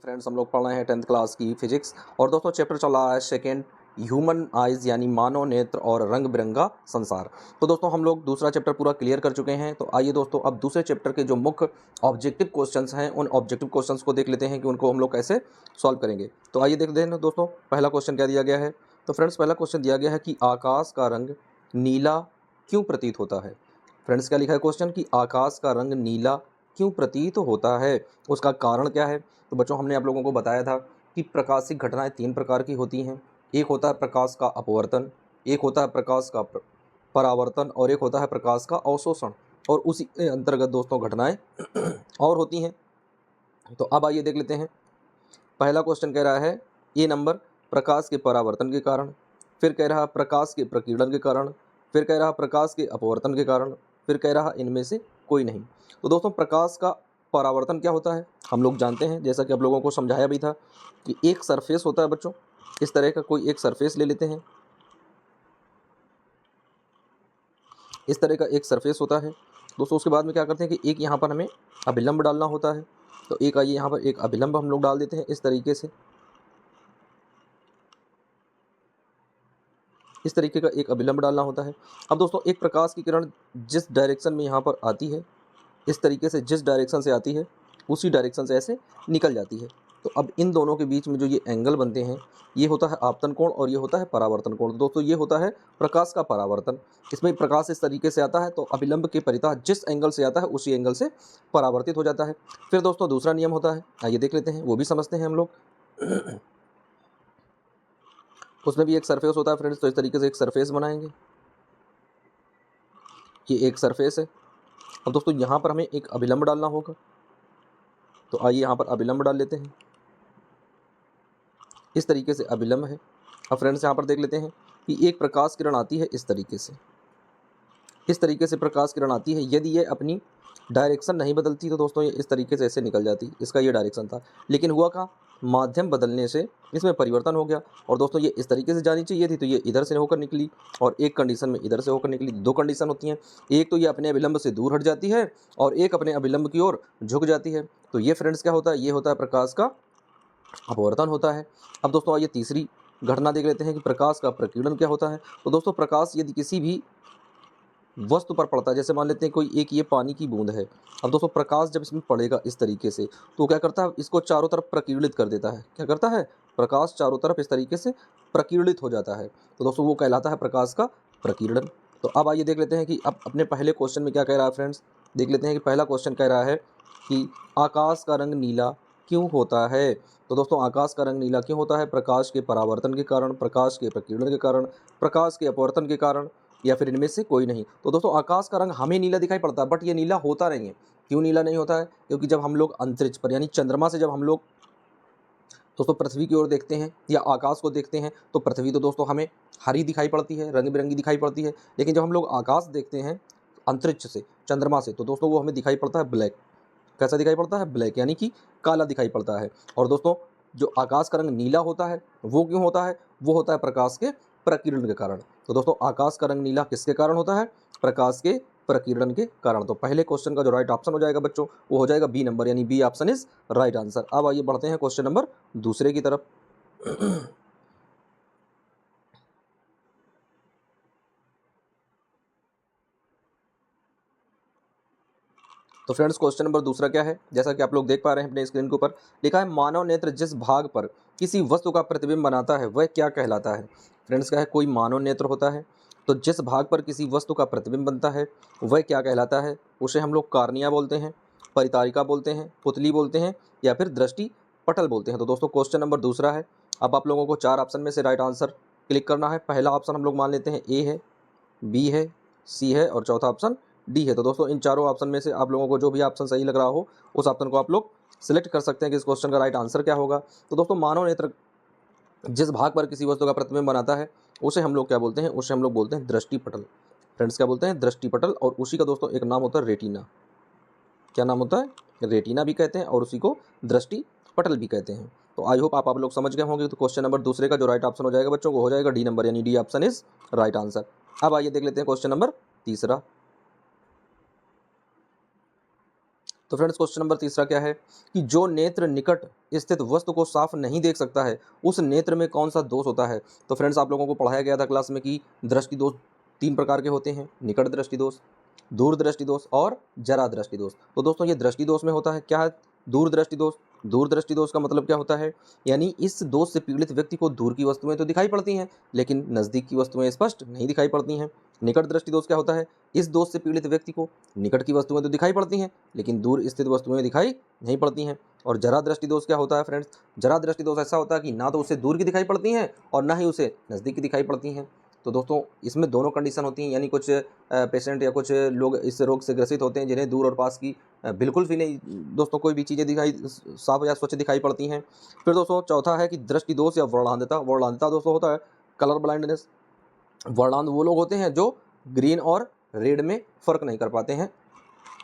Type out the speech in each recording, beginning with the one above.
Friends, हम लोग पढ़ रहे हैं 10th क्लास की फिजिक्स। और दोस्तों चैप्टर चल रहा है सेकेंड, ह्यूमन आइज़ यानी मानव नेत्र और रंग बिरंगा संसार। तो दोस्तों हम लोग दूसरा चैप्टर पूरा क्लियर कर चुके हैं। तो आइए दोस्तों अब दूसरे चैप्टर के जो मुख्य ऑब्जेक्टिव क्वेश्चंस हैं उन ऑब्जेक्टिव क्वेश्चंस को देख लेते हैं कि उनको हम लोग कैसे सॉल्व करेंगे। तो आइए देखते हैं दोस्तों पहला क्वेश्चन क्या दिया गया है। तो फ्रेंड्स पहला क्वेश्चन दिया गया है कि आकाश का रंग नीला क्यों प्रतीत होता है। फ्रेंड्स क्या लिखा है क्वेश्चन कि आकाश का रंग नीला क्यों प्रतीत होता है, उसका कारण क्या है। तो बच्चों हमने आप लोगों को बताया था कि प्रकाशिक घटनाएं तीन प्रकार की होती हैं। एक होता है प्रकाश का अपवर्तन, एक होता है प्रकाश का परावर्तन और एक होता है प्रकाश का अवशोषण। और उसी के अंतर्गत दोस्तों घटनाएं और होती हैं। तो अब आइए देख लेते हैं। पहला क्वेश्चन कह रहा है ए नंबर प्रकाश के परावर्तन के कारण, फिर कह रहा प्रकाश के प्रकीर्णन के कारण, फिर कह रहा प्रकाश के अपवर्तन के कारण, फिर कह रहा इनमें से कोई नहीं। तो दोस्तों प्रकाश का परावर्तन क्या होता है हम लोग जानते हैं, जैसा कि आप लोगों को समझाया भी था कि एक सरफेस होता है बच्चों, इस तरह का कोई एक सरफेस ले लेते हैं। इस तरह का एक सरफेस होता है दोस्तों। उसके बाद में क्या करते हैं कि एक यहाँ पर हमें अभिलंब डालना होता है। तो एक आइए यहाँ पर एक अभिलंब हम लोग डाल देते हैं इस तरीके से। इस तरीके का एक अभिलंब डालना होता है। अब दोस्तों एक प्रकाश की किरण जिस डायरेक्शन में यहाँ पर आती है, इस तरीके से जिस डायरेक्शन से आती है उसी डायरेक्शन से ऐसे निकल जाती है। तो अब इन दोनों के बीच में जो ये एंगल बनते हैं ये होता है आपतन कोण और ये होता है परावर्तन कोण। तो दोस्तों ये होता है प्रकाश का परावर्तन। इसमें प्रकाश इस तरीके से आता है तो अभिलंब के परितः जिस एंगल से आता है उसी एंगल से परावर्तित हो जाता है। फिर दोस्तों दूसरा नियम होता है, आइए देख लेते हैं, वो भी समझते हैं हम लोग। उसमें भी एक सरफेस होता है फ्रेंड्स। तो इस तरीके से एक सरफेस बनाएंगे, ये एक सरफेस है। अब दोस्तों यहाँ पर हमें एक अभिलंब डालना होगा। तो आइए यहाँ पर अभिलंब डाल लेते हैं, इस तरीके से अभिलंब है। अब फ्रेंड्स यहाँ पर देख लेते हैं कि एक प्रकाश किरण आती है इस तरीके से, इस तरीके से प्रकाश किरण आती है। यदि ये अपनी डायरेक्शन नहीं बदलती तो दोस्तों ये इस तरीके से ऐसे निकल जाती। इसका ये डायरेक्शन था, लेकिन हुआ का माध्यम बदलने से इसमें परिवर्तन हो गया। और दोस्तों ये इस तरीके से जानी चाहिए थी तो ये इधर से होकर निकली, और एक कंडीशन में इधर से होकर निकली। दो कंडीशन होती हैं, एक तो ये अपने अभिलंब से दूर हट जाती है और एक अपने अभिलंब की ओर झुक जाती है। तो ये फ्रेंड्स क्या होता है, ये होता है प्रकाश का अपवर्तन होता है। अब दोस्तों आइए तीसरी घटना देख लेते हैं कि प्रकाश का प्रकीर्णन क्या होता है। तो दोस्तों प्रकाश यदि किसी भी वस्तु पर पड़ता है, जैसे मान लेते हैं कोई एक ये पानी की बूंद है। अब दोस्तों प्रकाश जब इसमें पड़ेगा इस तरीके से तो क्या करता है, इसको चारों तरफ प्रकीर्णित कर देता है। क्या करता है, प्रकाश चारों तरफ इस तरीके से प्रकीर्णित हो जाता है। तो दोस्तों वो कहलाता है प्रकाश का प्रकीर्णन। तो अब आइए देख लेते हैं कि अब अपने पहले क्वेश्चन में क्या कह रहा है फ्रेंड्स। देख लेते हैं कि पहला क्वेश्चन कह रहा है कि आकाश का रंग नीला क्यों होता है। तो दोस्तों आकाश का रंग नीला क्यों होता है, प्रकाश के परावर्तन के कारण, प्रकाश के प्रकीर्णन के कारण, प्रकाश के अपवर्तन के कारण, या फिर इनमें से कोई नहीं। तो दोस्तों आकाश का रंग हमें नीला दिखाई पड़ता है बट ये नीला होता नहीं है। क्यों नीला नहीं होता है, क्योंकि जब हम लोग अंतरिक्ष पर यानी चंद्रमा से जब हम लोग दोस्तों पृथ्वी की ओर देखते हैं या आकाश को देखते हैं तो पृथ्वी तो दोस्तों हमें हरी दिखाई पड़ती है, रंग बिरंगी दिखाई पड़ती है। लेकिन जब हम लोग आकाश देखते हैं अंतरिक्ष से, चंद्रमा से, तो दोस्तों वो हमें दिखाई पड़ता है ब्लैक। कैसा दिखाई पड़ता है, ब्लैक, यानी कि काला दिखाई पड़ता है। और दोस्तों जो आकाश का रंग नीला होता है वो क्यों होता है, वो होता है प्रकाश के प्रकीर्णन के कारण। तो दोस्तों आकाश का रंग नीला किसके कारण होता है, प्रकाश के प्रकीर्णन के कारण। तो पहले क्वेश्चन का जो राइट ऑप्शन हो जाएगा बच्चों वो हो जाएगा बी नंबर, यानी B option is right answer. अब आइए बढ़ते हैं क्वेश्चन नंबर दूसरे की तरफ। तो फ्रेंड्स क्वेश्चन नंबर दूसरा क्या है, जैसा कि आप लोग देख पा रहे हैं अपने स्क्रीन के ऊपर लिखा है मानव नेत्र जिस भाग पर किसी वस्तु का प्रतिबिंब बनाता है वह क्या कहलाता है। फ्रेंड्स क्या है, कोई मानव नेत्र होता है तो जिस भाग पर किसी वस्तु का प्रतिबिंब बनता है वह क्या कहलाता है, उसे हम लोग कार्निया बोलते हैं, परितारिका बोलते हैं, पुतली बोलते हैं, या फिर दृष्टि पटल बोलते हैं। तो दोस्तों क्वेश्चन नंबर दूसरा है। अब आप लोगों को चार ऑप्शन में से राइट आंसर क्लिक करना है। पहला ऑप्शन हम लोग मान लेते हैं ए है, बी है, सी है और चौथा ऑप्शन डी है। तो दोस्तों इन चारों ऑप्शन में से आप लोगों को जो भी ऑप्शन सही लग रहा हो उस ऑप्शन को आप लोग सिलेक्ट कर सकते हैं कि इस क्वेश्चन का राइट आंसर क्या होगा। तो दोस्तों मानव नेत्र जिस भाग पर किसी वस्तु का प्रतिबिंब बनाता है उसे हम लोग क्या बोलते हैं, उसे हम लोग बोलते हैं दृष्टिपटल। फ्रेंड्स क्या बोलते हैं, दृष्टिपटल। और उसी का दोस्तों एक नाम होता है रेटिना। क्या नाम होता है, रेटिना भी कहते हैं और उसी को दृष्टि पटल भी कहते हैं। तो आई होप आप लोग समझ गए होंगे। तो क्वेश्चन नंबर दूसरे का जो राइट ऑप्शन हो जाएगा बच्चों वो हो जाएगा डी नंबर, यानी D option is right answer. अब आइए देख लेते हैं क्वेश्चन नंबर तीसरा। तो फ्रेंड्स क्वेश्चन नंबर तीसरा क्या है कि जो नेत्र निकट स्थित वस्तु को साफ नहीं देख सकता है उस नेत्र में कौन सा दोष होता है। तो फ्रेंड्स आप लोगों को पढ़ाया गया था क्लास में कि दृष्टि दोष 3 प्रकार के होते हैं, निकट दृष्टि दोष, दूर दृष्टि दोष और जरा दृष्टि दोष। तो दोस्तों ये दृष्टि दोष में होता है क्या है, दूर दृष्टि दोष। दूर दृष्टि दोष का मतलब क्या होता है, यानी इस दोष से पीड़ित व्यक्ति को दूर की वस्तुएं तो दिखाई पड़ती हैं लेकिन नज़दीक की वस्तुएं स्पष्ट नहीं दिखाई पड़ती हैं। निकट दृष्टि दोष क्या होता है, इस दोष से पीड़ित व्यक्ति को निकट की वस्तुएं तो दिखाई पड़ती हैं लेकिन दूर स्थित वस्तुएं दिखाई नहीं पड़ती हैं। और जरा दृष्टि दोष क्या होता है फ्रेंड्स, जरा दृष्टि दोष ऐसा होता है कि ना तो उसे दूर की दिखाई पड़ती हैं और ना ही उसे नज़दीक की दिखाई पड़ती हैं। तो दोस्तों इसमें दोनों कंडीशन होती हैं, यानी कुछ पेशेंट या कुछ लोग इस रोग से ग्रसित होते हैं जिन्हें दूर और पास की बिल्कुल भी नहीं दोस्तों कोई भी चीज़ें दिखाई साफ या स्वच्छ दिखाई पड़ती हैं। फिर दोस्तों चौथा है कि दृष्टि दोष या वर्णांधता। वर्णांधता दोस्तों होता है कलर ब्लाइंडनेस। वर्णांध वो लोग होते हैं जो ग्रीन और रेड में फ़र्क नहीं कर पाते हैं,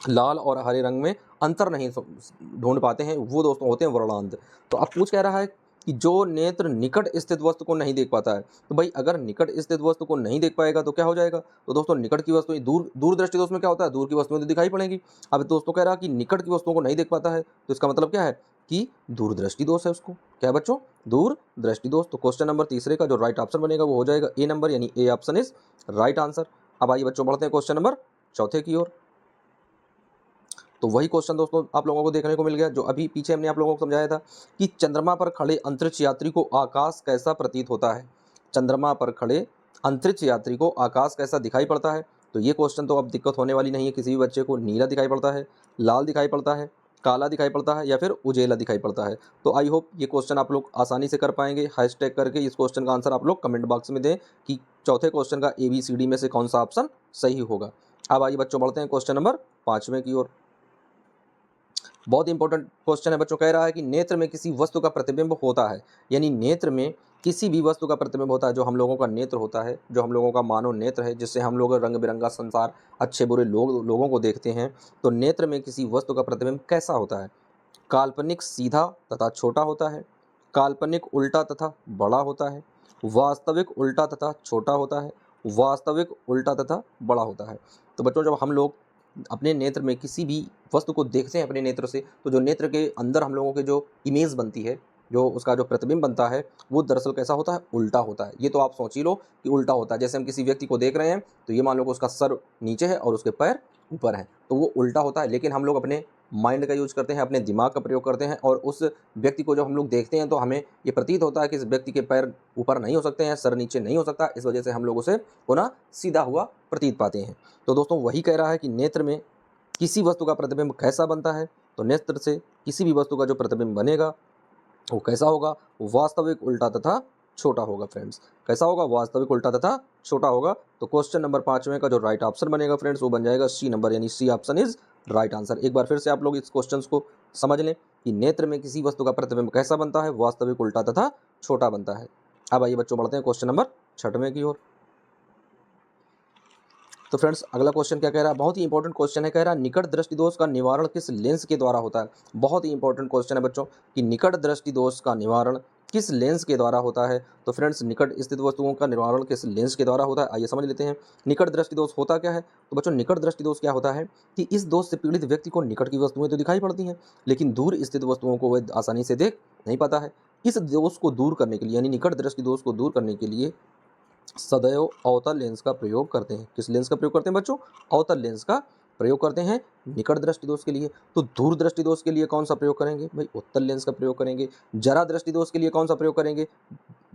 लाल और हरे रंग में अंतर नहीं ढूंढ पाते हैं, वो दोस्तों होते हैं वर्णांध। तो अब पूछ कह रहा है कि जो नेत्र निकट स्थित वस्तु को नहीं देख पाता है, तो भाई अगर निकट स्थित वस्तु को नहीं देख पाएगा तो क्या हो जाएगा, तो दोस्तों निकट की वस्तु दूर दृष्टि दोष में क्या होता है, दूर की वस्तुएं तो दिखाई पड़ेंगी। अब दोस्तों कह रहा है कि निकट की वस्तुओं को नहीं देख पाता है तो इसका मतलब क्या है कि दूर दृष्टि दोष है उसको। क्या है बच्चों, दूर दृष्टि दोष। तो क्वेश्चन नंबर तीसरे का जो राइट ऑप्शन बनेगा वो हो जाएगा ए नंबर, यानी A option is right answer. अब आइए बच्चों बढ़ते हैं क्वेश्चन नंबर चौथे की ओर। तो वही क्वेश्चन दोस्तों आप लोगों को देखने को मिल गया जो अभी पीछे हमने आप लोगों को समझाया था कि चंद्रमा पर खड़े अंतरिक्ष यात्री को आकाश कैसा प्रतीत होता है। चंद्रमा पर खड़े अंतरिक्ष यात्री को आकाश कैसा दिखाई पड़ता है। तो ये क्वेश्चन तो अब दिक्कत होने वाली नहीं है किसी भी बच्चे को। नीला दिखाई पड़ता है, लाल दिखाई पड़ता है, काला दिखाई पड़ता है या फिर उजेला दिखाई पड़ता है। तो आई होप ये क्वेश्चन आप लोग आसानी से कर पाएंगे। हैशटैग करके इस क्वेश्चन का आंसर आप लोग कमेंट बॉक्स में दें कि चौथे क्वेश्चन का ABCD में से कौन सा ऑप्शन सही होगा। अब आइए बच्चों बढ़ते हैं क्वेश्चन नंबर 5वें की ओर। बहुत इंपॉर्टेंट क्वेश्चन है बच्चों। कह रहा है कि नेत्र में किसी वस्तु का प्रतिबिंब होता है, यानी नेत्र में किसी भी वस्तु का प्रतिबिंब होता है। जो हम लोगों का नेत्र होता है, जो हम लोगों का मानव नेत्र है, जिससे हम लोग रंग बिरंगा संसार, अच्छे बुरे लोगों को देखते हैं, तो नेत्र में किसी वस्तु का प्रतिबिंब कैसा होता है। काल्पनिक सीधा तथा छोटा होता है, काल्पनिक उल्टा तथा बड़ा होता है, वास्तविक उल्टा तथा छोटा होता है, वास्तविक उल्टा तथा बड़ा होता है। तो बच्चों जब हम लोग अपने नेत्र में किसी भी वस्तु को देखते हैं अपने नेत्र से, तो जो नेत्र के अंदर हम लोगों के जो इमेज बनती है, जो उसका जो प्रतिबिंब बनता है, वो दरअसल कैसा होता है, उल्टा होता है। ये तो आप सोच ही लो कि उल्टा होता है। जैसे हम किसी व्यक्ति को देख रहे हैं तो ये मान लो कि उसका सर नीचे है और उसके पैर ऊपर हैं, तो वो उल्टा होता है। लेकिन हम लोग अपने माइंड का यूज करते हैं, अपने दिमाग का प्रयोग करते हैं, और उस व्यक्ति को जब हम लोग देखते हैं तो हमें ये प्रतीत होता है कि इस व्यक्ति के पैर ऊपर नहीं हो सकते हैं, सर नीचे नहीं हो सकता। इस वजह से हम लोग उसे पुनः सीधा हुआ प्रतीत पाते हैं। तो दोस्तों वही कह रहा है कि नेत्र में किसी वस्तु का प्रतिबिंब कैसा बनता है। तो नेत्र से किसी भी वस्तु का जो प्रतिबिंब बनेगा वो कैसा होगा, वास्तविक उल्टा तथा छोटा होगा। फ्रेंड्स कैसा होगा, वास्तविक उल्टा तथा छोटा होगा। तो क्वेश्चन नंबर 5वें का जो राइट ऑप्शन बनेगा फ्रेंड्स वो बन जाएगा C नंबर, यानी C option is right answer. एक बार फिर से आप लोग इस क्वेश्चन को समझ लें कि नेत्र में किसी वस्तु का प्रतिबिंब कैसा बनता है, वास्तविक उल्टा तथा छोटा बनता है। अब आइए बच्चों बढ़ते हैं क्वेश्चन नंबर 6वें की ओर। तो फ्रेंड्स अगला क्वेश्चन क्या कह रहा है, बहुत ही इंपॉर्टेंट क्वेश्चन है। कह रहा है निकट दृष्टि दोष का निवारण किस लेंस के द्वारा होता है। बहुत ही इंपॉर्टेंट क्वेश्चन है बच्चों कि निकट दृष्टि दोष का निवारण किस लेंस के द्वारा होता है। तो फ्रेंड्स निकट स्थित वस्तुओं का निवारण किस लेंस के द्वारा होता है, आइए समझ लेते हैं। निकट दृष्टि दोष होता क्या है। तो बच्चों निकट दृष्टि दोष क्या होता है कि इस दोष से पीड़ित व्यक्ति को निकट की वस्तुएं तो दिखाई पड़ती हैं लेकिन दूर स्थित वस्तुओं को वह आसानी से देख नहीं पाता है। इस दोष को दूर करने के लिए, यानी निकट दृष्टि दोष को दूर करने के लिए सदैव अवतल लेंस का प्रयोग करते हैं। किस लेंस का प्रयोग करते हैं बच्चों, अवतल लेंस का प्रयोग करते हैं निकट दृष्टि दोष के लिए। तो दूर दृष्टि दोष के लिए कौन सा प्रयोग करेंगे भाई, उत्तल लेंस का प्रयोग करेंगे। जरा दृष्टि दोष के लिए कौन सा प्रयोग करेंगे,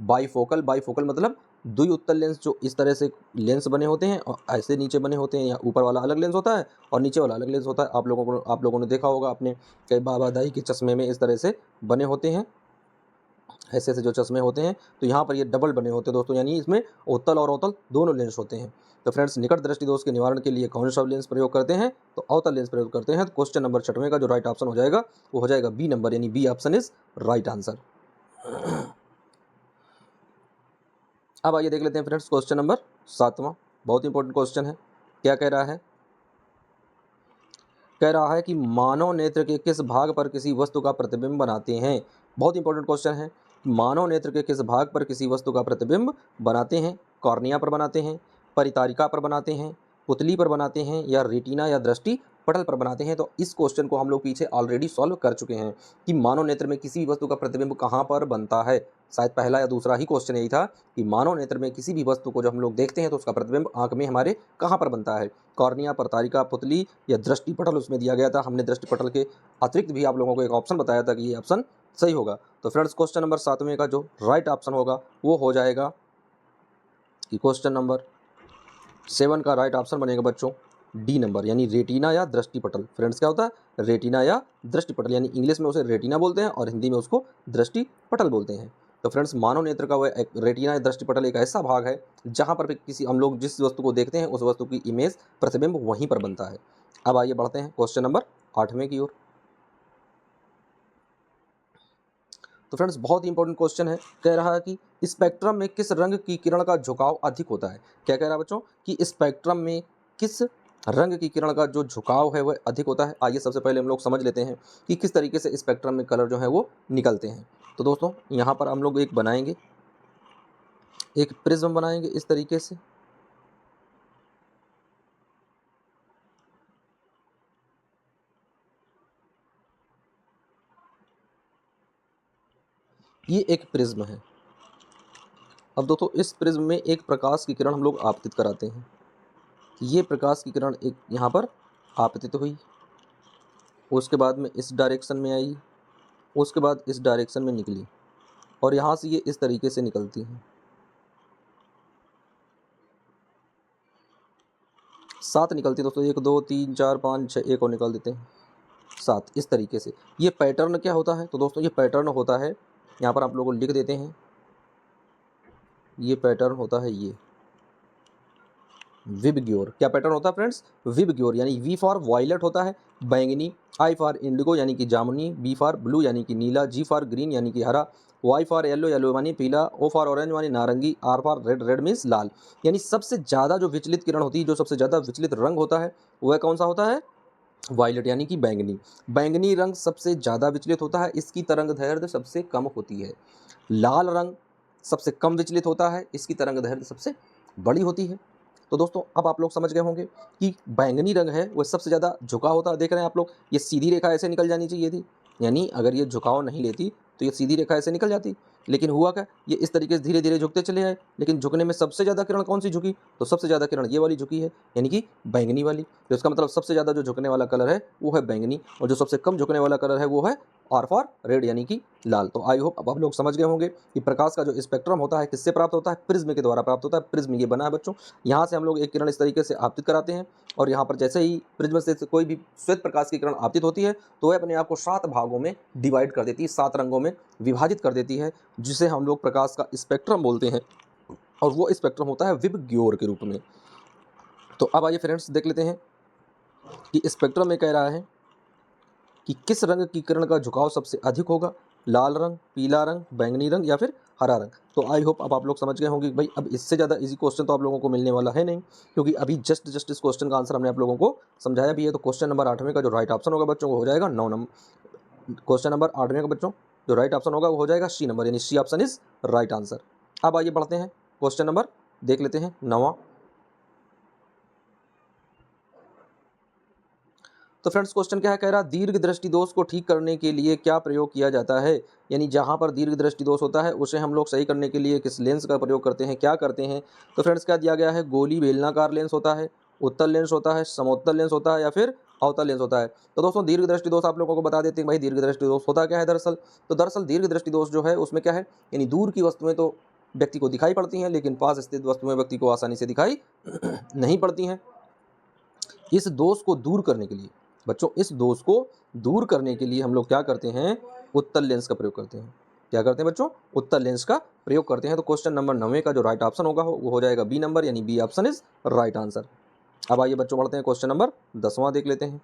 बाईफोकल। बाईफोकल मतलब द्वि उत्तल लेंस, जो इस तरह से लेंस बने होते हैं और ऐसे नीचे बने होते हैं, या ऊपर वाला अलग लेंस होता है और नीचे वाला अलग लेंस होता है। आप लोगों ने देखा होगा अपने कई बाबा दाई के चश्मे में इस तरह से बने होते हैं, ऐसे ऐसे जो चश्मे होते हैं। तो यहाँ पर ये डबल बने होते हैं दोस्तों, यानी इसमें उत्तल और अवतल दोनों लेंस होते हैं। तो फ्रेंड्स निकट दृष्टि दोष के निवारण के लिए कौन सा लेंस प्रयोग करते हैं, तो अवतल लेंस प्रयोग करते हैं। तो क्वेश्चन नंबर 6वें का जो राइट ऑप्शन हो जाएगा वो हो जाएगा B नंबर, यानी B option is right answer. अब आइए देख लेते हैं फ्रेंड्स क्वेश्चन नंबर 7वां। बहुत इंपॉर्टेंट क्वेश्चन है। क्या कह रहा है, कह रहा है कि मानव नेत्र के किस भाग पर किसी वस्तु का प्रतिबिंब बनाते हैं। बहुत इंपॉर्टेंट क्वेश्चन है। मानव नेत्र के किस भाग पर किसी वस्तु का प्रतिबिंब बनाते हैं। कॉर्निया पर बनाते हैं, परितारिका पर बनाते हैं, पुतली पर बनाते हैं, या रेटिना या दृष्टि पटल पर बनाते हैं। तो इस क्वेश्चन को हम लोग पीछे ऑलरेडी सॉल्व कर चुके हैं कि मानव नेत्र में किसी भी वस्तु का प्रतिबिंब कहाँ पर बनता है। शायद पहला या दूसरा ही क्वेश्चन यही था कि मानव नेत्र में किसी भी वस्तु को जब हम लोग देखते हैं तो उसका प्रतिबिंब आंख में हमारे कहाँ पर बनता है, कॉर्निया, प्रतारिका, पुतली या दृष्टि पटल उसमें दिया गया था। हमने दृष्टि पटल के अतिरिक्त भी आप लोगों को एक ऑप्शन बताया था कि ये ऑप्शन सही होगा। तो फ्रेंड्स क्वेश्चन नंबर 7वें का जो राइट ऑप्शन होगा वो हो जाएगा कि क्वेश्चन नंबर 7 का राइट ऑप्शन बनेगा बच्चों डी नंबर, यानी रेटिना या दृष्टि पटल। फ्रेंड्स क्या होता है, रेटिना या दृष्टि पटल, यानी इंग्लिश में उसे रेटिना बोलते हैं और हिंदी में उसको दृष्टि पटल बोलते हैं। तो फ्रेंड्स मानव नेत्र का वह एक रेटिना या दृष्टि पटल एक ऐसा भाग है जहां पर भी किसी हम लोग जिस वस्तु को देखते हैं उस वस्तु की इमेज प्रतिबिंब वहीं पर बनता है। अब आइए बढ़ते हैं क्वेश्चन नंबर 8वें की ओर। तो फ्रेंड्स बहुत ही इंपॉर्टेंट क्वेश्चन है, कह रहा है कि स्पेक्ट्रम में किस रंग की किरण का झुकाव अधिक होता है। क्या कह रहा है बच्चों कि स्पेक्ट्रम में किस रंग की किरण का जो झुकाव है वह अधिक होता है। आइए सबसे पहले हम लोग समझ लेते हैं कि किस तरीके से स्पेक्ट्रम में कलर जो है वो निकलते हैं। तो दोस्तों यहाँ पर हम लोग एक बनाएंगे, एक प्रिज्म बनाएंगे इस तरीके से। ये एक प्रिज्म है। अब दोस्तों इस प्रिज्म में एक प्रकाश की किरण हम लोग आपतित कराते हैं। ये प्रकाश की किरण एक यहाँ पर आपतित हुई, उसके बाद में इस डायरेक्शन में आई, उसके बाद इस डायरेक्शन में निकली और यहाँ से ये इस तरीके से निकलती हैं। 7 निकलती है दोस्तों, 1 2 3 4 5 6, एक और निकाल देते हैं 7, इस तरीके से। ये पैटर्न क्या होता है, तो दोस्तों ये पैटर्न होता है, यहाँ पर आप लोगों को लिख देते हैं, ये पैटर्न होता है ये विबग्योर। क्या पैटर्न होता है फ्रेंड्स, विबग्योर, यानी वी फॉर वायलेट होता है बैंगनी, आई फॉर इंडिगो यानी कि जामुनी, बी फॉर ब्लू यानी कि नीला, जी फॉर ग्रीन यानी कि हरा, वाई फॉर येलो, येलो मानी पीला, ओ फॉर ऑरेंज मानी नारंगी, R for red, red means लाल। यानी सबसे ज़्यादा जो विचलित किरण होती है, जो सबसे ज़्यादा विचलित रंग होता है वह कौन सा होता है, वायलेट यानी कि बैंगनी। बैंगनी रंग सबसे ज़्यादा विचलित होता है, इसकी तरंग दैर्ध्य सबसे कम होती है। लाल रंग सबसे कम विचलित होता है, इसकी तरंग दैर्ध्य सबसे बड़ी होती है। तो दोस्तों अब आप लोग समझ गए होंगे कि बैंगनी रंग है वह सबसे ज़्यादा झुका होता है। देख रहे हैं आप लोग, ये सीधी रेखा ऐसे निकल जानी चाहिए थी, यानी अगर ये झुकाव नहीं लेती तो ये सीधी रेखा ऐसे निकल जाती, लेकिन हुआ क्या, ये इस तरीके से धीरे धीरे झुकते चले आए। लेकिन झुकने में सबसे ज़्यादा किरण कौन सी झुकी, तो सबसे ज़्यादा किरण ये वाली झुकी है, यानी कि बैंगनी वाली। तो इसका मतलब सबसे ज़्यादा जो झुकने वाला कलर है वो है बैंगनी, और जो सबसे कम झुकने वाला कलर है वो है आर फॉर रेड यानी कि लाल। तो आई होप अब आप लोग समझ गए होंगे कि प्रकाश का जो स्पेक्ट्रम होता है किससे प्राप्त होता है, प्रिज्म के द्वारा प्राप्त होता है। प्रिज्म ये बना है बच्चों, यहाँ से हम लोग एक किरण इस तरीके से आपतित कराते हैं और यहाँ पर जैसे ही प्रिज्म से कोई भी श्वेत प्रकाश की किरण आपतित होती है तो वह अपने आप को 7 भागों में डिवाइड कर देती है, 7 रंगों में विभाजित कर देती है, जिसे हम लोग प्रकाश का स्पेक्ट्रम बोलते हैं, और वो स्पेक्ट्रम होता है विबग्योर के रूप में। तो अब आइए फ्रेंड्स देख लेते हैं कि स्पेक्ट्रम में कह रहा है कि किस रंग की किरण का झुकाव सबसे अधिक होगा, लाल रंग, पीला रंग, बैंगनी रंग या फिर हरा रंग। तो आई होप अब आप लोग समझ गए होंगे कि भाई अब इससे ज़्यादा इजी क्वेश्चन तो आप लोगों को मिलने वाला है नहीं, क्योंकि अभी जस्ट इस क्वेश्चन का आंसर हमने आप लोगों को समझाया भी है। तो क्वेश्चन नंबर 8वें का जो राइट ऑप्शन होगा बच्चों वो हो जाएगा 9 नंबर। क्वेश्चन नंबर 8वें का बच्चों जो राइट ऑप्शन होगा वो हो जाएगा सी नंबर, यानी C option is right answer. अब आइए बढ़ते हैं क्वेश्चन नंबर देख लेते हैं 9वां। तो फ्रेंड्स क्वेश्चन क्या है, कह रहा है दीर्घ दृष्टि दोष को ठीक करने के लिए क्या प्रयोग किया जाता है। यानी जहां पर दीर्घ दृष्टि दोष होता है उसे हम लोग सही करने के लिए किस लेंस का प्रयोग करते हैं, क्या करते हैं। तो फ्रेंड्स क्या दिया गया है, गोली बेलनाकार लेंस होता है, उत्तल लेंस होता है, समोत्तल लेंस होता है या फिर अवतल लेंस होता है। तो दोस्तों दीर्घ दृष्टि दोष आप लोगों को बता देते हैं भाई दीर्घ दृष्टि दोष होता क्या है दरअसल। तो दरअसल दीर्घ दृष्टि दोष जो है उसमें क्या है, यानी दूर की वस्तुएं तो व्यक्ति को दिखाई पड़ती हैं लेकिन पास स्थित वस्तुएं व्यक्ति को आसानी से दिखाई नहीं पड़ती हैं। इस दोष को दूर करने के लिए बच्चों, इस दोष को दूर करने के लिए हम लोग क्या करते हैं, उत्तल लेंस का प्रयोग करते हैं। क्या करते हैं बच्चों, उत्तल लेंस का प्रयोग करते हैं। तो क्वेश्चन नंबर 9 का जो राइट ऑप्शन होगा वो हो जाएगा बी नंबर, यानी B option is right answer. अब आइए बच्चों बढ़ते हैं क्वेश्चन नंबर 10वां देख लेते हैं।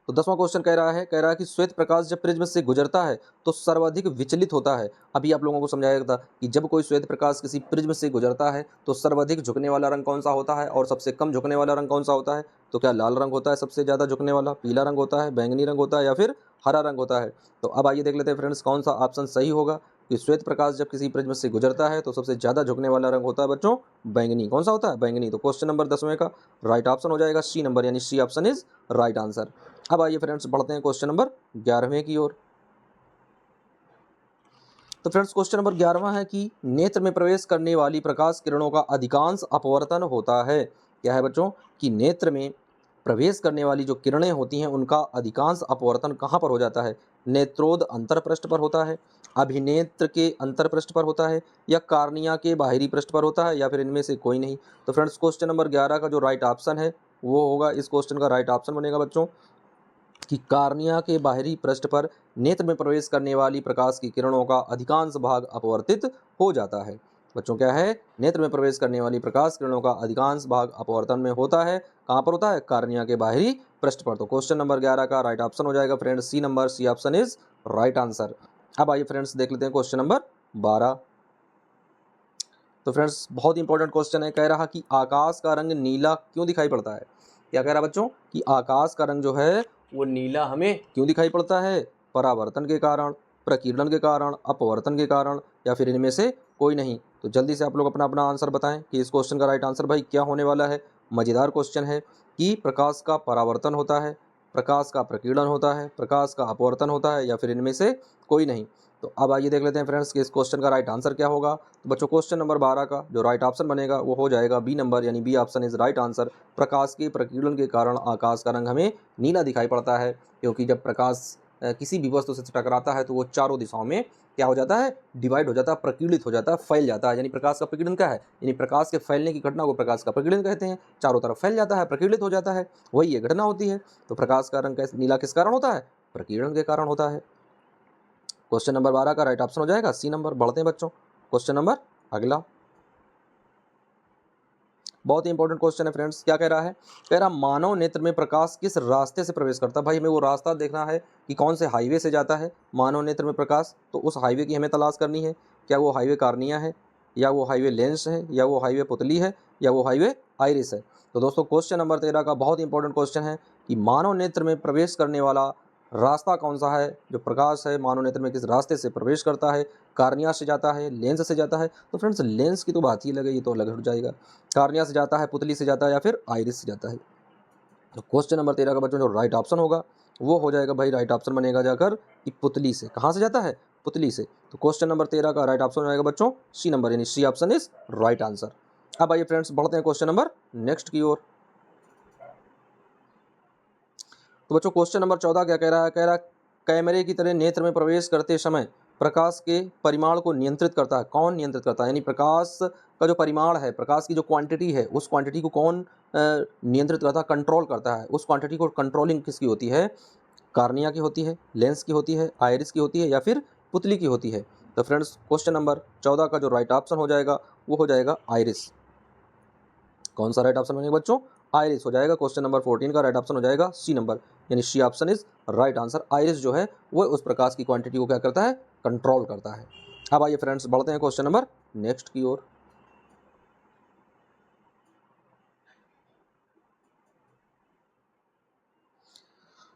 तो 10वां क्वेश्चन कह रहा है कि श्वेत प्रकाश जब प्रिज्म से गुजरता है तो सर्वाधिक विचलित होता है। अभी आप लोगों को समझाया था कि जब कोई श्वेत प्रकाश किसी प्रिज्म से गुजरता है तो सर्वाधिक झुकने वाला रंग कौन सा होता है और सबसे कम झुकने वाला रंग कौन सा होता है। तो क्या लाल रंग होता है सबसे ज़्यादा झुकने वाला, पीला रंग होता है, बैंगनी रंग होता है या फिर हरा रंग होता है। तो अब आइए देख लेते हैं फ्रेंड्स कौन सा ऑप्शन सही होगा। कि श्वेत प्रकाश जब किसी प्रिज्म से गुजरता है तो सबसे ज़्यादा झुकने वाला रंग होता है बच्चों बैंगनी। कौन सा होता है? बैंगनी। तो क्वेश्चन नंबर 10वें का राइट ऑप्शन हो जाएगा सी नंबर, यानी C option is right answer. अब आइए फ्रेंड्स बढ़ते हैं क्वेश्चन नंबर 11वें की ओर। तो फ्रेंड्स क्वेश्चन नंबर 11वां है कि नेत्र में प्रवेश करने वाली प्रकाश किरणों का अधिकांश अपवर्तन होता है। क्या है बच्चों? कि नेत्र में प्रवेश करने वाली जो किरणें होती हैं उनका अधिकांश अपवर्तन कहाँ पर हो जाता है? नेत्रोद अंतरपृष्ठ पर होता है, अभिनेत्र के अंतरपृष्ठ पर होता है, या कार्निया के बाहरी पृष्ठ पर होता है, या फिर इनमें से कोई नहीं। तो फ्रेंड्स क्वेश्चन नंबर 11 का जो राइट ऑप्शन है वो होगा, इस क्वेश्चन का राइट ऑप्शन बनेगा बच्चों कि कार्निया के बाहरी पृष्ठ पर नेत्र में प्रवेश करने वाली प्रकाश की किरणों का अधिकांश भाग अपवर्तित हो जाता है। बच्चों क्या है? नेत्र में प्रवेश करने वाली प्रकाश किरणों का अधिकांश भाग अपवर्तन में होता है। कहाँ पर होता है? कार्निया के बाहरी पृष्ठ पर। तो क्वेश्चन नंबर 11 का राइट ऑप्शन हो जाएगा friends C number, C option is right answer. अब आइए फ्रेंड्स देख लेते हैं क्वेश्चन नंबर 12। तो फ्रेंड्स बहुत इंपॉर्टेंट क्वेश्चन है, कह रहा कि आकाश का रंग नीला क्यों दिखाई पड़ता है? क्या कह रहा बच्चों? कि आकाश का रंग जो है वो नीला हमें क्यों दिखाई पड़ता है? परावर्तन के कारण, प्रकीर्णन के कारण, अपवर्तन के कारण, या फिर इनमें से कोई नहीं। तो जल्दी से आप लोग अपना अपना आंसर बताएं कि इस क्वेश्चन का राइट आंसर भाई क्या होने वाला है। मज़ेदार क्वेश्चन है कि प्रकाश का परावर्तन होता है, प्रकाश का प्रकीर्णन होता है, प्रकाश का अपवर्तन होता है, या फिर इनमें से कोई नहीं। तो अब आइए देख लेते हैं फ्रेंड्स कि इस क्वेश्चन का राइट आंसर क्या होगा। तो बच्चों क्वेश्चन नंबर 12 का जो राइट ऑप्शन बनेगा वो हो जाएगा बी नंबर, यानी B option is right answer. प्रकाश के प्रकीर्णन के कारण आकाश का रंग हमें नीला दिखाई पड़ता है, क्योंकि जब प्रकाश किसी भी वस्तु से टकराता है तो वो चारों दिशाओं में क्या हो जाता है? डिवाइड हो जाता है, प्रकीर्णित हो जाता है, फैल जाता है। यानी प्रकाश का प्रकीर्णन क्या है? यानी प्रकाश के फैलने की घटना को प्रकाश का प्रकीर्णन कहते हैं। चारों तरफ फैल जाता है, प्रकीर्णित हो जाता है, वही ये घटना होती है। तो प्रकाश का रंग नीला किस कारण होता है? प्रकीर्णन के कारण होता है। क्वेश्चन नंबर 12 का राइट ऑप्शन हो जाएगा सी नंबर। बढ़ते हैं बच्चों क्वेश्चन नंबर अगला। बहुत ही इंपॉर्टेंट क्वेश्चन है फ्रेंड्स। क्या कह रहा है? कह रहा मानव नेत्र में प्रकाश किस रास्ते से प्रवेश करता है। भाई हमें वो रास्ता देखना है कि कौन से हाईवे से जाता है मानव नेत्र में प्रकाश, तो उस हाईवे की हमें तलाश करनी है। क्या वो हाईवे कार्निया है, या वो हाईवे लेंस है, या वो हाईवे पुतली है, या वो हाईवे आइरिस है। तो दोस्तों क्वेश्चन नंबर 13 का बहुत इंपॉर्टेंट क्वेश्चन है कि मानव नेत्र में प्रवेश करने वाला रास्ता कौन सा है? जो प्रकाश है मानव नेत्र में किस रास्ते से प्रवेश करता है? कार्निया से जाता है, लेंस से जाता है? तो फ्रेंड्स लेंस की तो बात ही लगे, ये तो अलग हट जाएगा। कार्निया से जाता है, पुतली से जाता है, या फिर आइरिस से जाता है। तो क्वेश्चन नंबर 13 का बच्चों जो राइट ऑप्शन होगा वो हो जाएगा भाई, राइट ऑप्शन बनेगा जाकर कि पुतली से। कहाँ से जाता है? पुतली से। तो क्वेश्चन नंबर 13 का राइट ऑप्शन हो जाएगा बच्चों सी नंबर, यानी C option is right answer. अब आइए फ्रेंड्स बढ़ते हैं क्वेश्चन नंबर नेक्स्ट की ओर। तो बच्चों क्वेश्चन नंबर 14 क्या कह रहा है? कह रहा है कैमरे की तरह नेत्र में प्रवेश करते समय प्रकाश के परिमाण को नियंत्रित करता है। कौन नियंत्रित करता है? यानी प्रकाश का जो परिमाण है, प्रकाश की जो क्वांटिटी है, उस क्वांटिटी को कौन नियंत्रित करता है, कंट्रोल करता है? उस क्वांटिटी को कंट्रोलिंग किसकी होती है? कार्निया की होती है, लेंस की होती है, आइरिस की होती है, या फिर पुतली की होती है। तो फ्रेंड्स क्वेश्चन नंबर 14 का जो राइट ऑप्शन हो जाएगा वो हो जाएगा आइरिस। कौन सा राइट ऑप्शन बनेगा बच्चों? आइरिस हो जाएगा। क्वेश्चन नंबर 14 का राइट ऑप्शन हो जाएगा सी नंबर, यानी C option is right answer. Iris जो है वो उस प्रकाश की क्वांटिटी को क्या करता है? कंट्रोल करता है। अब आइए फ्रेंड्स बढ़ते हैं क्वेश्चन नंबर नेक्स्ट की ओर।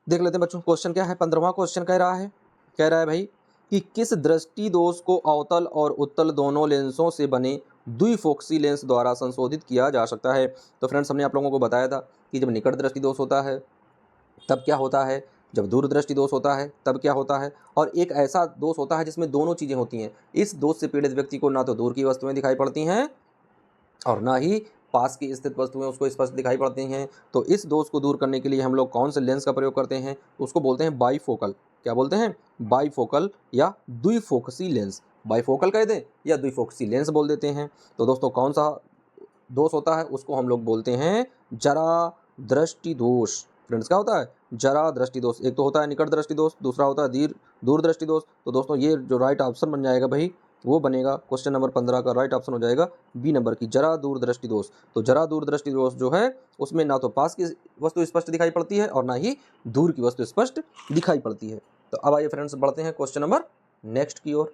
देख लेते हैं बच्चों क्वेश्चन क्या है। 15वां क्वेश्चन कह रहा है भाई कि किस दृष्टि दोष को अवतल और उत्तल दोनों लेंसों से बने द्विफोक्सी लेंस द्वारा संशोधित किया जा सकता है। तो फ्रेंड्स हमने आप लोगों को बताया था कि जब निकट दृष्टि दोष होता है तब क्या होता है, जब दूरदृष्टि दोष होता है तब क्या होता है, और एक ऐसा दोष होता है जिसमें दोनों चीज़ें होती हैं। इस दोष से पीड़ित व्यक्ति को ना तो दूर की वस्तुएं दिखाई पड़ती हैं और ना ही पास की स्थित वस्तुएं उसको स्पष्ट दिखाई पड़ती हैं। तो इस दोष को दूर करने के लिए हम लोग कौन से लेंस का प्रयोग करते हैं? उसको बोलते हैं बाईफोकल। क्या बोलते हैं? बाईफोकल या द्विफोकसी लेंस। बाईफोकल कह दें या द्विफोकसी लेंस बोल देते हैं। तो दोस्तों कौन सा दोष होता है उसको हम लोग बोलते हैं जरा दृष्टि दोष। फ्रेंड्स क्या होता है? जरा दृष्टि दोष। एक तो होता है निकट दृष्टि दोष, दूसरा होता है दूर दृष्टि दोष। तो दोस्तों ये जो राइट ऑप्शन बन जाएगा भाई वो बनेगा क्वेश्चन नंबर 15 का राइट ऑप्शन हो जाएगा बी नंबर की जरा दूर दृष्टि दोष। तो जरा दूर दृष्टि दोष जो है उसमें ना तो पास की वस्तु स्पष्ट दिखाई पड़ती है और ना ही दूर की वस्तु स्पष्ट दिखाई पड़ती है। तो अब आइए फ्रेंड्स बढ़ते हैं क्वेश्चन नंबर नेक्स्ट की ओर।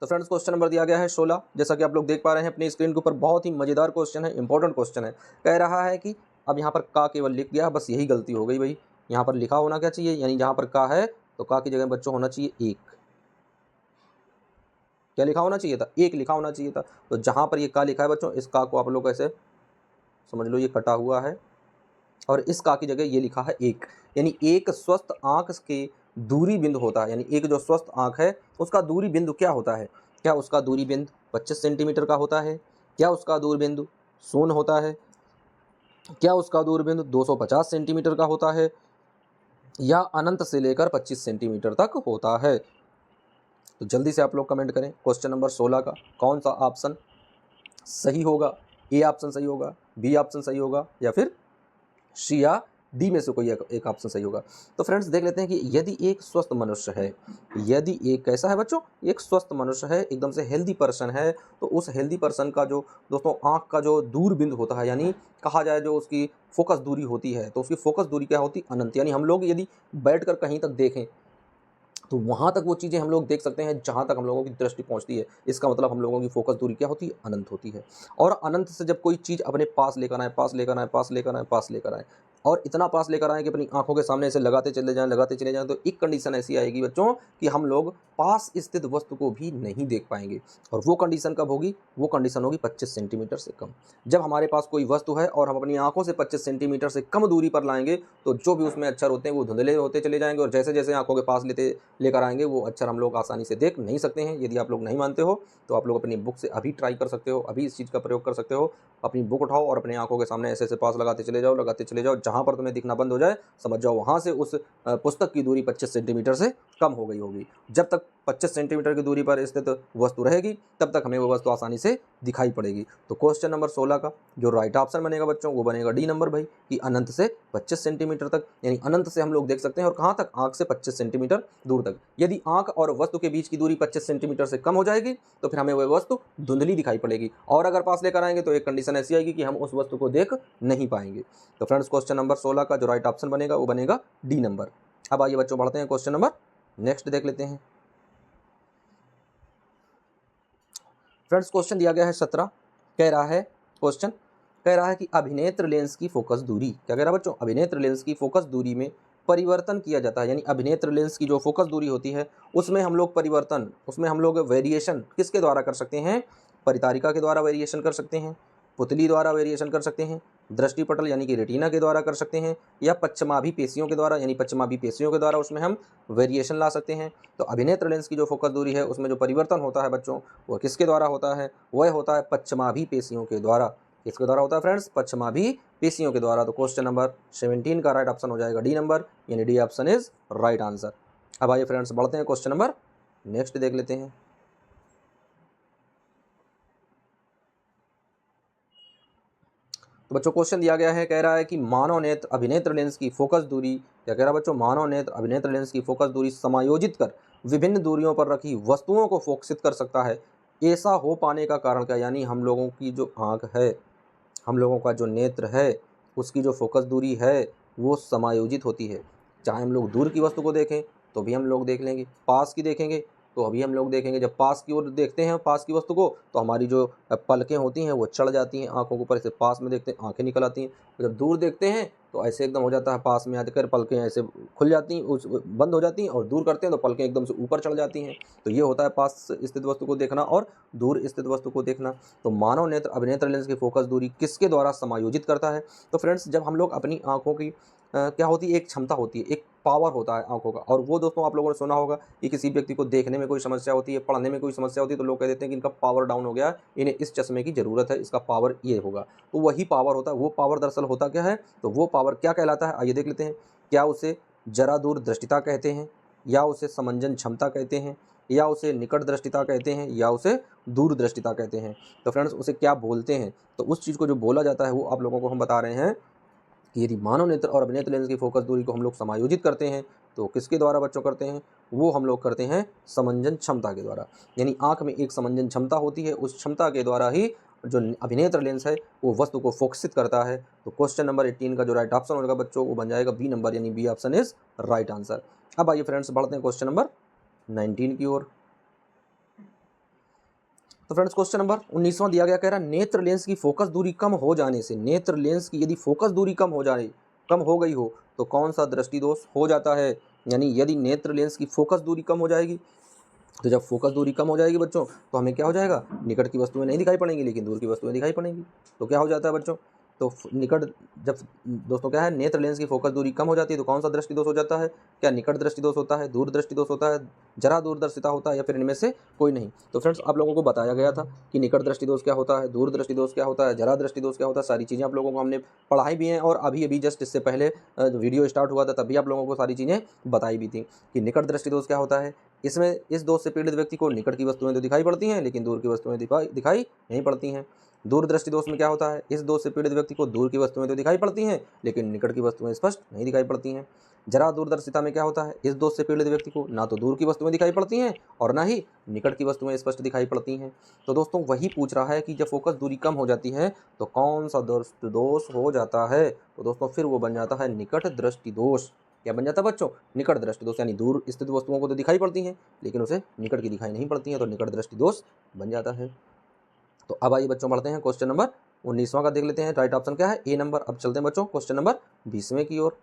तो फ्रेंड्स क्वेश्चन नंबर दिया गया है 16, जैसा कि आप लोग देख पा रहे हैं अपनी स्क्रीन के ऊपर। बहुत ही मजेदार क्वेश्चन है, इंपॉर्टेंट क्वेश्चन है। कह रहा है कि अब यहाँ पर का केवल लिख गया, बस यही गलती हो गई भाई। यहाँ पर लिखा होना क्या चाहिए, यानी जहाँ पर का है तो का की जगह बच्चों होना चाहिए एक। क्या लिखा होना चाहिए था, एक लिखा होना चाहिए था। तो जहाँ पर ये का लिखा है बच्चों, इस का को आप लोग ऐसे समझ लो ये कटा हुआ है, और इस का की जगह ये लिखा है एक। यानी एक स्वस्थ आंख के दूरी बिंदु होता है, यानी एक जो स्वस्थ आंख है उसका दूरी बिंदु क्या होता है, क्या उसका दूरी बिंदु 25 सेंटीमीटर का होता है, क्या उसका दूर बिंदु 0 होता है, क्या उसका दूर बिंदु 250 सेंटीमीटर का होता है, या अनंत से लेकर 25 सेंटीमीटर तक होता है। तो जल्दी से आप लोग कमेंट करें क्वेश्चन नंबर 16 का कौन सा ऑप्शन सही होगा। ए ऑप्शन सही होगा, बी ऑप्शन सही होगा, या फिर सी या डी में से कोई एक ऑप्शन सही होगा। तो फ्रेंड्स देख लेते हैं कि यदि एक स्वस्थ मनुष्य है, यदि एक कैसा है बच्चों, एक स्वस्थ मनुष्य है, एकदम से हेल्दी पर्सन है, तो उस हेल्दी पर्सन का जो दोस्तों आंख का जो दूर बिंदु होता है, यानी कहा जाए जो उसकी फोकस दूरी होती है, तो उसकी फोकस दूरी क्या होती है, अनंत। यानी हम लोग यदि बैठकर कहीं तक देखें तो वहाँ तक वो चीज़ें हम लोग देख सकते हैं जहाँ तक हम लोगों की दृष्टि पहुँचती है। इसका मतलब हम लोगों की फोकस दूरी क्या होती है, अनंत होती है। और अनंत से जब कोई चीज़ अपने पास लेकर आए, पास लेकर आए, पास लेकर आए, पास लेकर आए, और इतना पास लेकर आए कि अपनी आंखों के सामने ऐसे लगाते चले जाएं, लगाते चले जाएं, तो एक कंडीशन ऐसी आएगी बच्चों कि हम लोग पास स्थित वस्तु को भी नहीं देख पाएंगे। और वो कंडीशन कब होगी, वो कंडीशन होगी 25 सेंटीमीटर से कम। जब हमारे पास कोई वस्तु है और हम अपनी आंखों से 25 सेंटीमीटर से कम दूरी पर लाएंगे तो जो भी उसमें अक्षर होते हैं वो धुंधले होते चले जाएंगे, और जैसे जैसे आंखों के पास लेकर आएंगे वो अक्षर हम लोग आसानी से देख नहीं सकते हैं। यदि आप लोग नहीं मानते हो तो आप लोग अपनी बुक से अभी ट्राई कर सकते हो, अभी इस चीज़ का प्रयोग कर सकते हो। अपनी बुक उठाओ और अपनी आंखों के सामने ऐसे ऐसे पास लगाते चले जाओ, लगाते चले जाओ, जहाँ पर तुम्हें दिखना बंद हो जाए समझ जाओ वहाँ से उस पुस्तक की दूरी 25 सेंटीमीटर से कम हो गई होगी। जब तक 25 सेंटीमीटर की दूरी पर स्थित वस्तु रहेगी तब तक हमें वो वस्तु आसानी से दिखाई पड़ेगी। तो क्वेश्चन नंबर 16 का जो राइट ऑप्शन बनेगा बच्चों वो बनेगा डी नंबर भाई, कि अनंत से 25 सेंटीमीटर तक, यानी अनंत से हम लोग देख सकते हैं, और कहाँ तक, आंख से 25 सेंटीमीटर दूर तक। यदि आंख और वस्तु के बीच की दूरी 25 सेंटीमीटर से कम हो जाएगी तो फिर हमें वह वस्तु धुंधली दिखाई पड़ेगी, और अगर पास लेकर आएंगे तो एक कंडीशन ऐसी आएगी कि हम उस वस्तु को देख नहीं पाएंगे। तो फ्रेंड्स क्वेश्चन नंबर 16 का जो राइट ऑप्शन बनेगा वो बनेगा डी नंबर। अब आइए बच्चों बढ़ते हैं क्वेश्चन नंबर नेक्स्ट देख लेते हैं। फ्रेंड्स क्वेश्चन दिया गया है 17, कह रहा है क्वेश्चन कह रहा है कि अभिनेत्र लेंस की फोकस दूरी, क्या कह रहा है बच्चों, अभिनेत्र लेंस की फोकस दूरी में परिवर्तन किया जाता है। यानी अभिनेत्र लेंस की जो फोकस दूरी होती है उसमें हम लोग परिवर्तन, उसमें हम लोग वेरिएशन किसके द्वारा कर सकते हैं, परितारिका के द्वारा वेरिएशन कर सकते हैं, पुतली द्वारा वेरिएशन कर सकते हैं, दृष्टिपटल यानी कि रेटिना के द्वारा कर सकते हैं, या पश्चिमाभि पेशियों के द्वारा, यानी पश्चिमाभि पेशियों के द्वारा उसमें हम वेरिएशन ला सकते हैं। तो अभिनेत्र लेंस की जो फोकस दूरी है उसमें जो परिवर्तन होता है बच्चों वह किसके द्वारा होता है, वह होता है पश्चिमाभि पेशियों के द्वारा। किसके द्वारा होता है फ्रेंड्स, पश्चिमाभि पेशियों के द्वारा। तो क्वेश्चन नंबर 17 का राइट ऑप्शन हो जाएगा डी नंबर, यानी D option is right answer. अब आइए फ्रेंड्स बढ़ते हैं क्वेश्चन नंबर नेक्स्ट देख लेते हैं। तो बच्चों क्वेश्चन दिया गया है, कह रहा है कि मानव नेत्र अभिनेत्र लेंस की फोकस दूरी, क्या कह रहा है बच्चों, मानव नेत्र अभिनेत्र लेंस की फोकस दूरी समायोजित कर विभिन्न दूरियों पर रखी वस्तुओं को फोकसित कर सकता है। ऐसा हो पाने का कारण क्या, यानी हम लोगों की जो आंख है, हम लोगों का जो नेत्र है उसकी जो फोकस दूरी है वो समायोजित होती है। चाहे हम लोग दूर की वस्तु को देखें तो भी हम लोग देख लेंगे, पास की देखेंगे तो अभी हम लोग देखेंगे। जब पास की ओर देखते हैं पास की वस्तु को तो हमारी जो पलकें होती हैं वो चढ़ जाती हैं आंखों के ऊपर, ऐसे पास में देखते हैं आंखें निकल आती हैं। जब दूर देखते हैं तो ऐसे एकदम हो जाता है, पास में आकर पलकें ऐसे खुल जाती हैं, उस बंद हो जाती हैं, और दूर करते हैं तो पलकें एकदम से ऊपर चढ़ जाती हैं। तो ये होता है पास स्थित वस्तु को देखना और दूर स्थित वस्तु को देखना। तो मानव नेत्र अभिनेत्र लेंस की फोकस दूरी किसके द्वारा समायोजित करता है। तो फ्रेंड्स जब हम लोग अपनी आंखों की क्या होती है, एक क्षमता होती है, एक पावर होता है आंखों का, और वो दोस्तों आप लोगों ने सुना होगा कि किसी व्यक्ति को देखने में कोई समस्या होती है, पढ़ने में कोई समस्या होती है, तो लोग कह देते हैं कि इनका पावर डाउन हो गया, इन्हें इस चश्मे की ज़रूरत है, इसका पावर ये होगा। तो वही पावर होता है, वो पावर दरअसल होता क्या है, तो वो पावर क्या कहलाता है, आइए देख लेते हैं। क्या उसे जरा दूर दृष्टिता कहते हैं, या उसे समंजन क्षमता कहते हैं, या उसे निकट दृष्टिता कहते हैं, या उसे दूर दृष्टिता कहते हैं। तो फ्रेंड्स उसे क्या बोलते हैं, तो उस चीज़ को जो बोला जाता है वो आप लोगों को हम बता रहे हैं कि यदि मानव नेत्र और अभिनेत्र लेंस की फोकस दूरी को हम लोग समायोजित करते हैं तो किसके द्वारा बच्चों करते हैं, वो हम लोग करते हैं समंजन क्षमता के द्वारा। यानी आंख में एक समंजन क्षमता होती है, उस क्षमता के द्वारा ही जो अभिनेत्र लेंस है वो वस्तु को फोकसित करता है। तो क्वेश्चन नंबर 18 का जो राइट ऑप्शन होगा बच्चों वो बन जाएगा बी नंबर, यानी B option is right answer. अब आइए फ्रेंड्स बढ़ते हैं क्वेश्चन नंबर 19 की ओर। तो फ्रेंड्स क्वेश्चन नंबर 19वां दिया गया, कह रहा है नेत्र लेंस की फोकस दूरी कम हो जाने से, नेत्र लेंस की यदि फोकस दूरी कम हो गई हो तो कौन सा दृष्टि दोष हो जाता है। यानी यदि नेत्र लेंस की फोकस दूरी कम हो जाएगी, तो जब फोकस दूरी कम हो जाएगी बच्चों, तो हमें क्या हो जाएगा, निकट की वस्तुएं नहीं दिखाई पड़ेंगी लेकिन दूर की वस्तुएं दिखाई पड़ेंगी। तो क्या हो जाता है बच्चों, तो निकट, जब दोस्तों क्या है, नेत्र लेंस की फोकस दूरी कम हो जाती है तो कौन सा दृष्टि दोष हो जाता है, क्या निकट दृष्टि दोष होता है, दूर दृष्टि दोष होता है, जरा दूरदर्शिता होता है, या फिर इनमें से कोई नहीं। तो फ्रेंड्स आप लोगों को बताया गया था कि निकट दृष्टि दोष क्या होता है, दूर दृष्टि दोष क्या होता है, जरा दृष्टि दोष क्या होता है, सारी चीज़ें आप लोगों को हमने पढ़ाई भी हैं, और अभी अभी जस्ट इससे पहले वीडियो स्टार्ट हुआ था तभी आप लोगों को सारी चीज़ें बताई भी थी कि निकट दृष्टि दोष क्या होता है। इसमें इस दोष से पीड़ित व्यक्ति को निकट की वस्तुएं तो दिखाई पड़ती हैं लेकिन दूर की वस्तुएं दिखाई नहीं पड़ती हैं। दूर दृष्टि दोष में क्या होता है, इस दोष से पीड़ित व्यक्ति को दूर की वस्तुएं तो दिखाई पड़ती हैं लेकिन निकट की वस्तुएं स्पष्ट नहीं दिखाई पड़ती हैं। जरा दूरदर्शिता में क्या होता है, इस दोष से पीड़ित व्यक्ति को ना तो दूर की वस्तुएं दिखाई पड़ती हैं और ना ही निकट की वस्तुएं स्पष्ट दिखाई पड़ती हैं। तो दोस्तों वही पूछ रहा है कि जब फोकस दूरी कम हो जाती है तो कौन सा दृष्टि दोष हो जाता है। तो दोस्तों फिर वो बन जाता है निकट दृष्टि दोष। क्या बन जाता है बच्चों, निकट दृष्टि दोष। यानी दूर स्थित वस्तुओं को तो दिखाई पड़ती हैं लेकिन उसे निकट की दिखाई नहीं पड़ती हैं, तो निकट दृष्टि दोष बन जाता है। तो अब आइए बच्चों बढ़ते हैं क्वेश्चन नंबर 19वां का देख लेते हैं। राइट ऑप्शन क्या है, ए नंबर। अब चलते हैं बच्चों क्वेश्चन नंबर 20वें की ओर।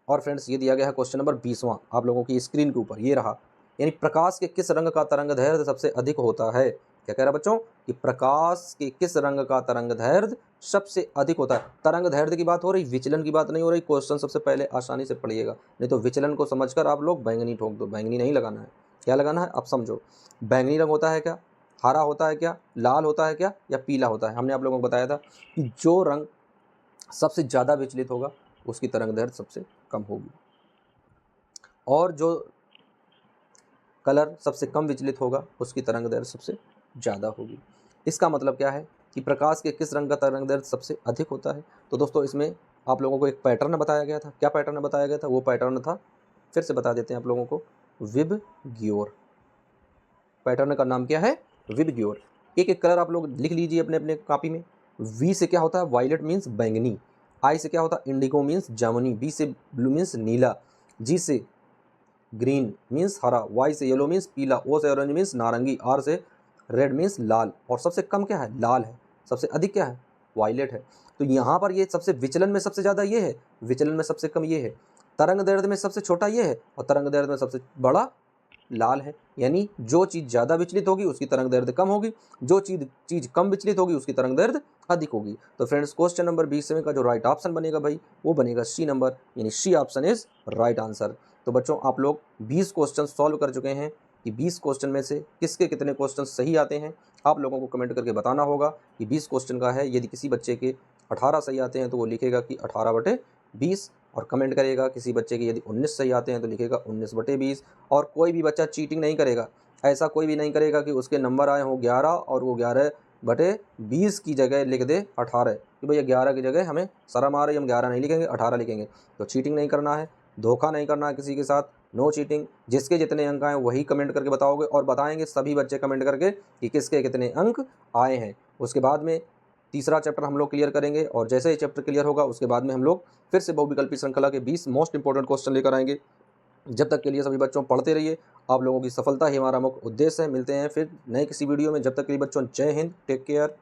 और फ्रेंड्स ये दिया गया है क्वेश्चन नंबर 20वां आप लोगों की स्क्रीन के ऊपर, ये रहा। यानी प्रकाश के किस रंग का तरंग दैर्घ्य सबसे अधिक होता है। क्या कह रहा है बच्चों कि प्रकाश के किस रंग का तरंग दैर्घ्य सबसे अधिक होता है। तरंग दैर्घ्य की बात हो रही, विचलन की बात नहीं हो रही। क्वेश्चन सबसे पहले आसानी से पढ़िएगा, नहीं तो विचलन को समझकर आप लोग बैंगनी ठोक दो। बैंगनी नहीं लगाना है, क्या लगाना है आप समझो। बैंगनी रंग होता है क्या, हरा होता है क्या, लाल होता है क्या, या पीला होता है। हमने आप लोगों को बताया था कि जो रंग सबसे ज़्यादा विचलित होगा उसकी तरंग दैर्घ्य सबसे कम होगी, और जो कलर सबसे कम विचलित होगा उसकी तरंग दैर्घ्य सबसे ज़्यादा होगी। इसका मतलब क्या है कि प्रकाश के किस रंग का तरंग दैर्घ्य सबसे अधिक होता है। तो दोस्तों इसमें आप लोगों को एक पैटर्न बताया गया था। क्या पैटर्न बताया गया था, वो पैटर्न था, फिर से बता देते हैं आप लोगों को, विबग्योर। पैटर्न का नाम क्या है, विबग्योर। एक एक कलर आप लोग लिख लीजिए अपने अपने कॉपी में। वी से क्या होता है, वायलेट मीन्स बैंगनी। आई से क्या होता है, इंडिगो मीन्स जामुनी। बी से ब्लू मीन्स नीला। जी से ग्रीन मीन्स हरा। वाई से येलो मीन्स पीला। ओ से ऑरेंज मीन्स नारंगी। आर से रेड मीन्स लाल। और सबसे कम क्या है, लाल है। सबसे अधिक क्या है, वायलेट है। तो यहाँ पर ये सबसे विचलन में सबसे ज़्यादा ये है, विचलन में सबसे कम ये है, तरंग दैर्घ्य में सबसे छोटा ये है, और तरंग दैर्घ्य में सबसे बड़ा लाल है। यानी जो चीज़ ज़्यादा विचलित होगी उसकी तरंग दैर्घ्य कम होगी, जो चीज़ कम विचलित होगी उसकी तरंग दैर्घ्य अधिक होगी। तो फ्रेंड्स क्वेश्चन नंबर 20 का जो राइट ऑप्शन बनेगा भाई, वो बनेगा सी नंबर, यानी C option is right answer. तो बच्चों आप लोग 20 क्वेश्चन सॉल्व कर चुके हैं कि 20 क्वेश्चन में से किसके कितने क्वेश्चन सही आते हैं। आप लोगों को कमेंट करके बताना होगा कि 20 क्वेश्चन का है। यदि किसी बच्चे के 18 सही आते हैं तो वो लिखेगा कि 18/20, और कमेंट करेगा किसी बच्चे के यदि 19 सही आते हैं तो लिखेगा 19/20। और कोई भी बच्चा चीटिंग नहीं करेगा, ऐसा कोई भी नहीं करेगा कि उसके नंबर आए हों 11 और वो 11/20 की जगह लिख दे 18, कि भैया 11 की जगह हमें शर्म आ रही, हम 11 नहीं लिखेंगे 18 लिखेंगे। तो चीटिंग नहीं करना है, धोखा नहीं करना है किसी के साथ, नो चीटिंग। जिसके जितने अंक आए वही कमेंट करके बताओगे, और बताएंगे सभी बच्चे कमेंट करके कि किसके कितने अंक आए हैं। उसके बाद में तीसरा चैप्टर हम लोग क्लियर करेंगे, और जैसे ही चैप्टर क्लियर होगा उसके बाद में हम लोग फिर से बहुविकल्पी श्रृंखला के 20 मोस्ट इंपॉर्टेंट क्वेश्चन लेकर आएंगे। जब तक के लिए सभी बच्चों पढ़ते रहिए, आप लोगों की सफलता ही हमारा मुख्य उद्देश्य है। मिलते हैं फिर नए किसी वीडियो में, जब तक के लिए बच्चों जय हिंद, टेक केयर।